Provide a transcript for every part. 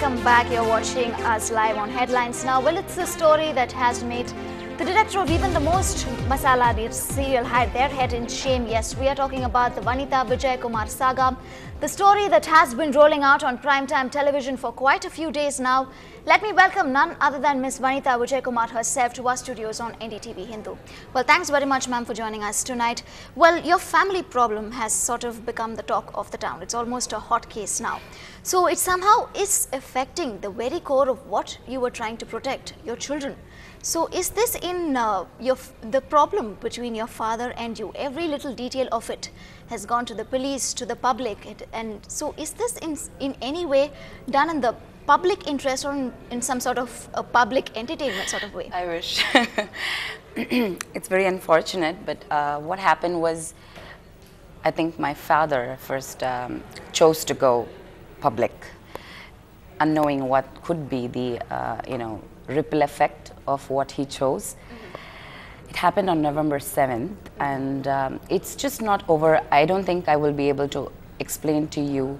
welcome back. You're watching us live on Headlines Now. Well, it's a story that has made the director of even the most masala serial hide their head in shame. Yes, we are talking about the Ndtv-Hindu saga, the story that has been rolling out on primetime television for quite a few days now. Let me welcome none other than Ms. Ndtv-Hindu herself to our studios on Ndtv-Hindu. Well, thanks very much, ma'am, for joining us tonight. Well, your family problem has sort of become the talk of the town. It's almost a hot case now. So it somehow is affecting the very core of what you were trying to protect, your children. So is this in the problem between your father and you? Every little detail of it has gone to the police, to the public, and so is this in any way done in the public interest or in some sort of a public entertainment sort of way? I wish. It's very unfortunate, but what happened was, I think my father first chose to go public, unknowing what could be the ripple effect of what he chose. It happened on November 7th, and it's just not over. I don't think I will be able to explain to you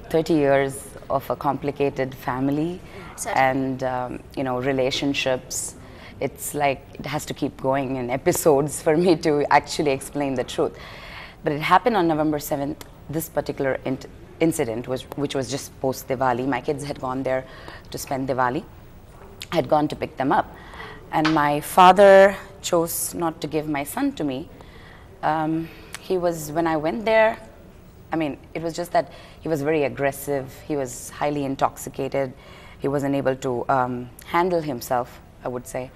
30 years of a complicated family and relationships. It's like it has to keep going in episodes for me to actually explain the truth. But it happened on November 7th, this particular incident, which was just post Diwali. My kids had gone there to spend Diwali. I had gone to pick them up, and my father chose not to give my son to me. When I went there, I mean, it was just that he was very aggressive, he was highly intoxicated, he wasn't able to handle himself, I would say.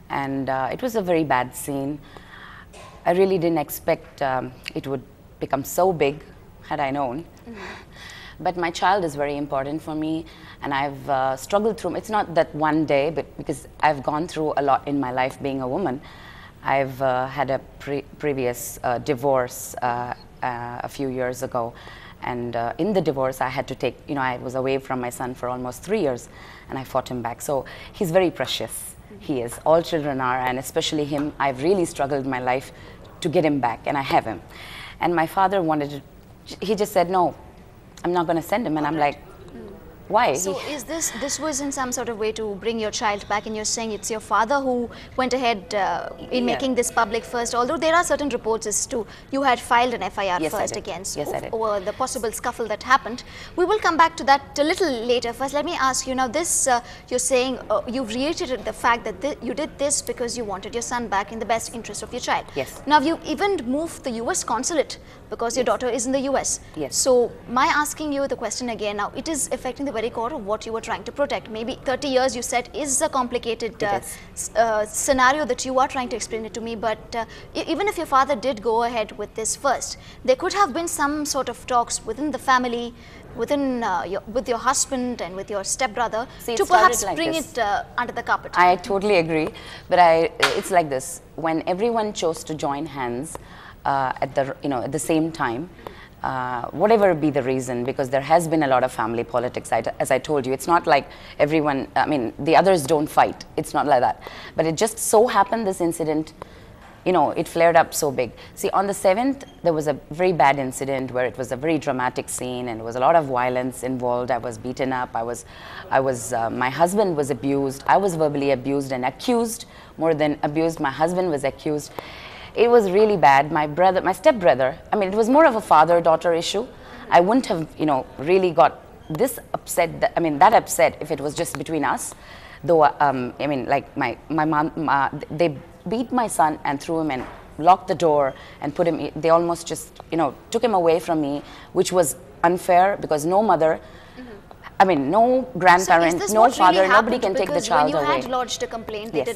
And it was a very bad scene. I really didn't expect it would become so big, had I known. But my child is very important for me, and I've struggled through, it's not that one day, but because I've gone through a lot in my life being a woman. I've had a previous divorce a few years ago, and in the divorce I had to take, I was away from my son for almost 3 years, and I fought him back. So he's very precious. He is. All children are, and especially him. I've really struggled in my life to get him back, and I have him. And my father he just said, no, I'm not going to send him, and I'm like, why? So is this was in some sort of way to bring your child back, and you're saying it's your father who went ahead in making this public first, although there are certain reports as to you had filed an FIR first against over the possible scuffle that happened. We will come back to that a little later. First, let me ask you now this, you're saying you've reiterated the fact that you did this because you wanted your son back in the best interest of your child. Yes. Now you even moved the US consulate because your daughter is in the US. Yes. So my asking you the question again now, it is affecting the very core of what you were trying to protect. Maybe 30 years you said is a complicated scenario that you are trying to explain it to me, but even if your father did go ahead with this first, there could have been some sort of talks within the family, within with your husband and with your stepbrother to perhaps bring it under the carpet. I totally agree, but it's like this. When everyone chose to join hands at the same time, whatever be the reason, because there has been a lot of family politics, as I told you. It's not like everyone, I mean, the others don't fight. It's not like that. But it just so happened this incident, it flared up so big. See, on the 7th, there was a very bad incident where it was a very dramatic scene, and there was a lot of violence involved. I was beaten up. My husband was abused. I was verbally abused and accused, more than abused. My husband was accused. It was really bad. My stepbrother, I mean, it was more of a father-daughter issue. I wouldn't have, really got this upset, that upset if it was just between us. Though, I mean, like my mom, they beat my son and threw him and locked the door and put him, they almost just, took him away from me, which was unfair because no mother, I mean, no grandparent, so no father, nobody can take the child away. When you had lodged a complaint, they did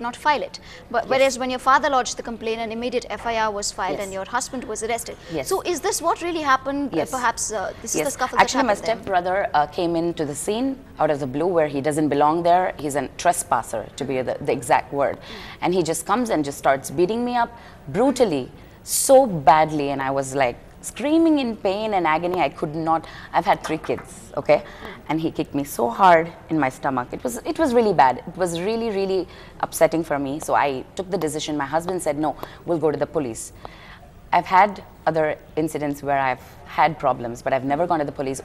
not file it. But whereas when your father lodged the complaint, an immediate FIR was filed and your husband was arrested. So is this what really happened? Perhaps this is the scuffle that happened. Actually, my stepbrother came into the scene out of the blue where he doesn't belong there. He's a trespasser, to be the exact word. And he just comes and just starts beating me up brutally, so badly, and I was like, screaming in pain and agony. I could not. I've had 3 kids, okay, and he kicked me so hard in my stomach. It was really bad. It was really, really upsetting for me. So I took the decision. My husband said, no, we'll go to the police. I've had other incidents where I've had problems, but I've never gone to the police.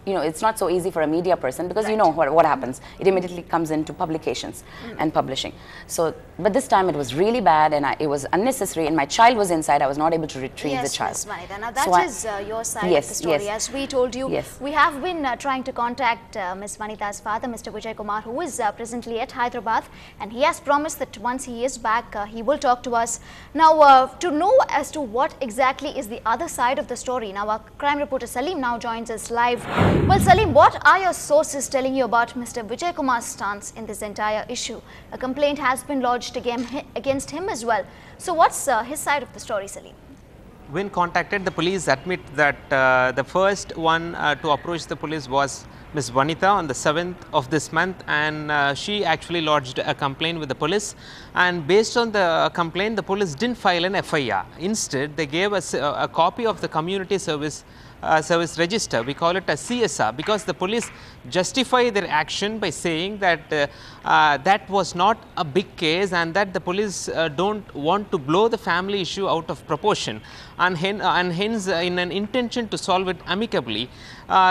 it's not so easy for a media person because you know what happens. It immediately comes into publications and publishing. So, but this time it was really bad and it was unnecessary, and my child was inside. I was not able to retrieve the child. Yes, Ms. Vanitha. Now that is your side of the story. As we told you, we have been trying to contact Ms. Vanitha's father, Mr. Vijay Kumar, who is presently at Hyderabad, and he has promised that once he is back, he will talk to us. Now, to know as to what exactly is the other side of the story, now our crime reporter Salim now joins us live. Well, Salim, what are your sources telling you about Mr. Vijay Kumar's stance in this entire issue? A complaint has been lodged against him as well. So what's his side of the story, Salim? When contacted, the police admit that the first one to approach the police was Ms. Vanitha on the 7th of this month, and she actually lodged a complaint with the police, and based on the complaint, the police didn't file an FIR. Instead, they gave us a copy of the community service register. We call it a CSR, because the police justify their action by saying that that was not a big case, and that the police don't want to blow the family issue out of proportion, and hence in an intention to solve it amicably,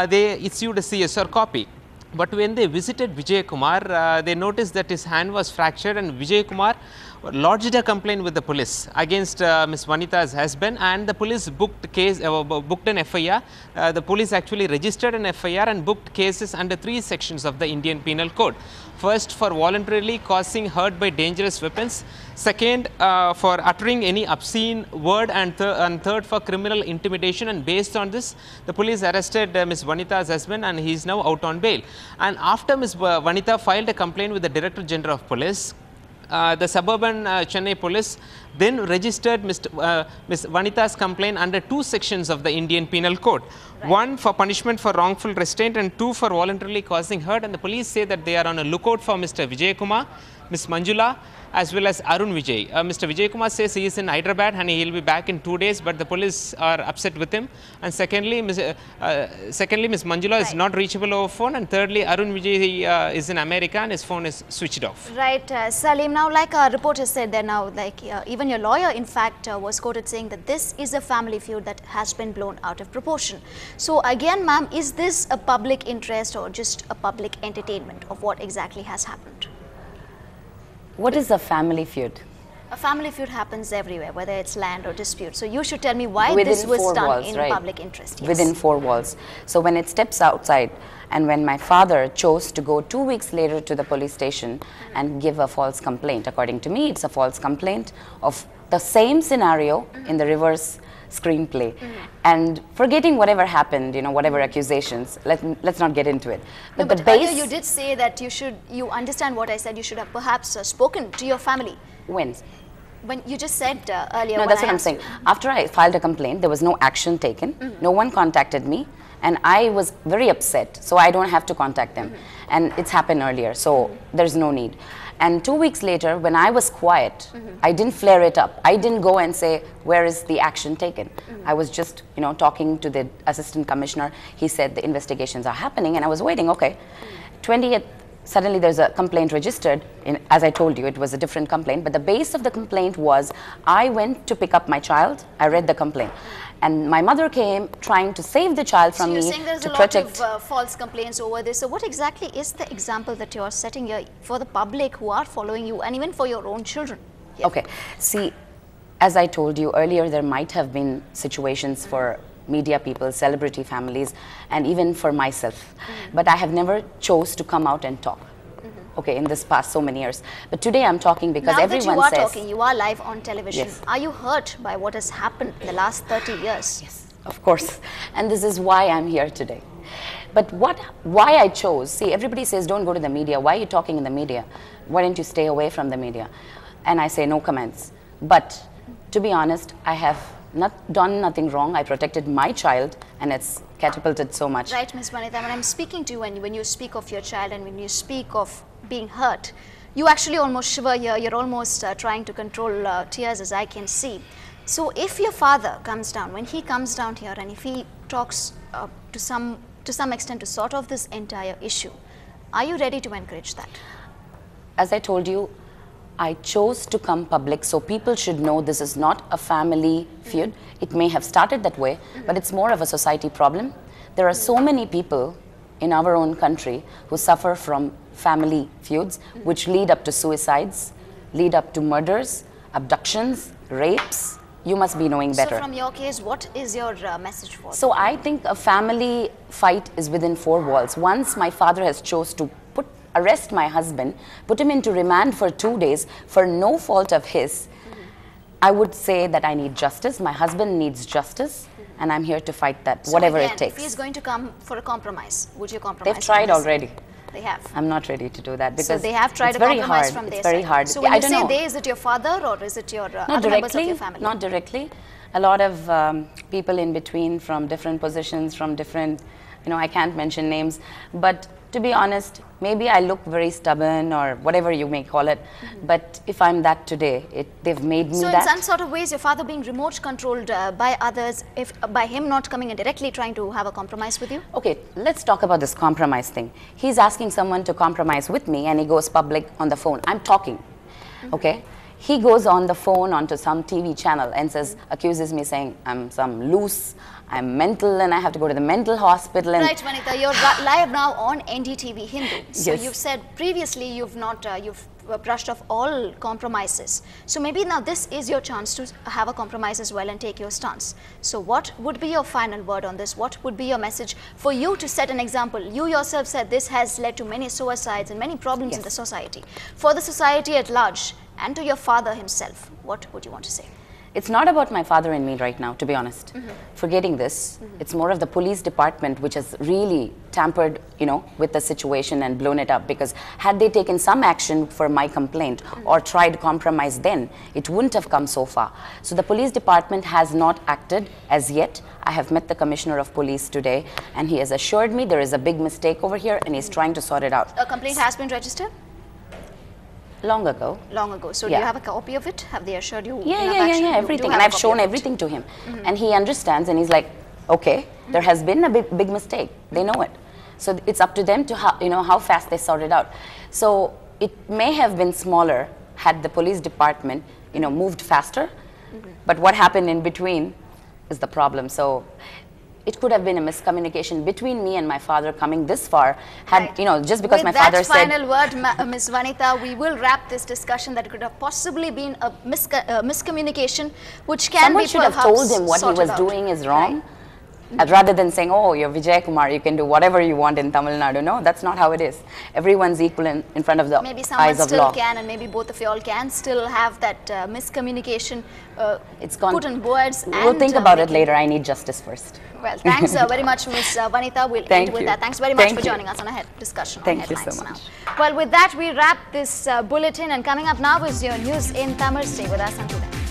they issued a CSR copy. But when they visited Vijay Kumar, they noticed that his hand was fractured, and Vijay Kumar lodged a complaint with the police against Ms. Vanitha's husband, and the police booked an FIR. The police actually registered an FIR and booked cases under 3 sections of the Indian Penal Code. First, for voluntarily causing hurt by dangerous weapons. Second, for uttering any obscene word, and third, for criminal intimidation. And based on this, the police arrested Ms. Vanitha's husband, and he is now out on bail. And after Ms. Vanitha filed a complaint with the Director General of Police, the suburban Chennai police then registered Ms. Vanitha's complaint under 2 sections of the Indian Penal Code. Right. 1 for punishment for wrongful restraint, and 2 for voluntarily causing hurt. And the police say that they are on a lookout for Mr. Vijay Kumar, Ms. Manjula, as well as Arun Vijay. Mr. Vijay Kumar says he is in Hyderabad and he will be back in 2 days, but the police are upset with him. And secondly, Ms. Manjula is not reachable over phone, and thirdly, Arun Vijay is in America and his phone is switched off. Right, Salim. Now, like our reporter said there, now, like even your lawyer, in fact, was quoted saying that this is a family feud that has been blown out of proportion. So again, ma'am, is this a public interest or just a public entertainment of what exactly has happened? What is a family feud? A family feud happens everywhere, whether it's land or dispute. So you should tell me why this was done in public interest. Yes. Within 4 walls. So when it steps outside, and when my father chose to go 2 weeks later to the police station and give a false complaint, according to me, it's a false complaint of the same scenario in the reverse screenplay. And forgetting whatever happened, whatever accusations, let's not get into it. But the base, earlier you did say that you understand what I said, you should have perhaps spoken to your family. When you just said earlier. No, that's what I'm saying. After I filed a complaint, there was no action taken. No one contacted me, and I was very upset. So I don't have to contact them, and it's happened earlier. So there's no need. And 2 weeks later, when I was quiet, I didn't flare it up. I didn't go and say, where is the action taken? I was just, talking to the assistant commissioner. He said the investigations are happening, and I was waiting. Okay. 20th, suddenly there's a complaint registered. As I told you, it was a different complaint. But the base of the complaint was, I went to pick up my child. I read the complaint. And my mother came trying to save the child from me to protect. So you're saying there's a lot of false complaints over this. So what exactly is the example that you're setting here for the public who are following you, and even for your own children? Yeah. Okay. See, as I told you earlier, there might have been situations for media people, celebrity families, and even for myself. But I have never chose to come out and talk. Okay, in this past so many years. But today I'm talking because everyone says... Now that you are talking, you are live on television. Yes. Are you hurt by what has happened in the last 30 years? Yes, of course. And this is why I'm here today. But why I chose... See, everybody says, don't go to the media. Why are you talking in the media? Why don't you stay away from the media? And I say, no comments. But to be honest, I have done nothing wrong. I protected my child, and it's catapulted so much. Right, Ms. Vanitha, when I'm speaking to you, and when you speak of your child and when you speak of being hurt, you actually almost shiver here. You're almost trying to control tears, as I can see. So if your father comes down, when he comes down here, and if he talks to some extent to sort of this entire issue, are you ready to encourage that? As I told you, I chose to come public, so people should know this is not a family feud. It may have started that way, but it's more of a society problem. There are so many people in our own country who suffer from family feuds, which lead up to suicides, lead up to murders, abductions, rapes. You must be knowing better. So from your case, what is your message for So I think a family fight is within four walls. Once my father has chose to arrest my husband, put him into remand for 2 days for no fault of his, I would say that I need justice. My husband needs justice, and I'm here to fight that, whatever again, it takes. If he's going to come for a compromise, would you compromise? They've tried already. They have. I'm not ready to do that because So they have tried it's a very compromise hard. from their It's very side. hard. So when I you don't say know. they, is it your father or is it your Not other members of directly. your family? Not directly. A lot of people in between from different positions, from different, I can't mention names, but to be honest, maybe I look very stubborn or whatever you may call it, but if I'm that today, they've made me So that. in some sort of ways, your father being remote controlled by others, if by him not coming and directly trying to have a compromise with you? Okay, let's talk about this compromise thing. He's asking someone to compromise with me and he goes public on the phone. I'm talking, okay? He goes on the phone onto some TV channel and says, accuses me saying I'm some loose, I'm mental and I have to go to the mental hospital. And Right, Vanitha, you're live now on Ndtv-Hindu. So Yes. you've said previously you've not, you've brushed off all compromises. So maybe now this is your chance to have a compromise as well and take your stance. So what would be your final word on this? What would be your message for you to set an example? You yourself said this has led to many suicides and many problems in the society. For the society at large and to your father himself, what would you want to say? it's not about my father and me right now, to be honest. Forgetting this, it's more of the police department which has really tampered, with the situation and blown it up. Because had they taken some action for my complaint or tried compromise then, it wouldn't have come so far. So the police department has not acted as yet. I have met the commissioner of police today and he has assured me there is a big mistake over here and he's trying to sort it out. A complaint has been registered? Long ago. Long ago. So do Yeah. you have a copy of it? Have they assured you? Yeah, enough yeah, action? You do everything. have And a I've copy shown of it. everything to him. And he understands and he's like, okay, there has been a big mistake. They know it. So it's up to them to how fast they sort it out. So it may have been smaller had the police department, moved faster. But what happened in between is the problem. So it could have been a miscommunication between me and my father coming this far. Had just because With my father that said. final word, Ms. Vanitha, we will wrap this discussion. That could have possibly been a miscommunication, which can Someone be should have perhaps told him what he sorted was out. doing is wrong. Right. Rather than saying, oh, you're Vijay Kumar, you can do whatever you want in Tamil Nadu. No, that's not how it is. Everyone's equal in front of the Maybe someone eyes of still law. can, and maybe both of you all can still have that miscommunication It's gone. put in words. We'll and, think about make it later. I need justice first. Well, thanks very much, Ms. Vanitha. We'll Thank end with you. that. Thanks very much Thank for you. joining us on a discussion on Thank you headlines so much. now. Well, with that, we wrap this bulletin, and coming up now is your news in Tamil. Stay with us until then.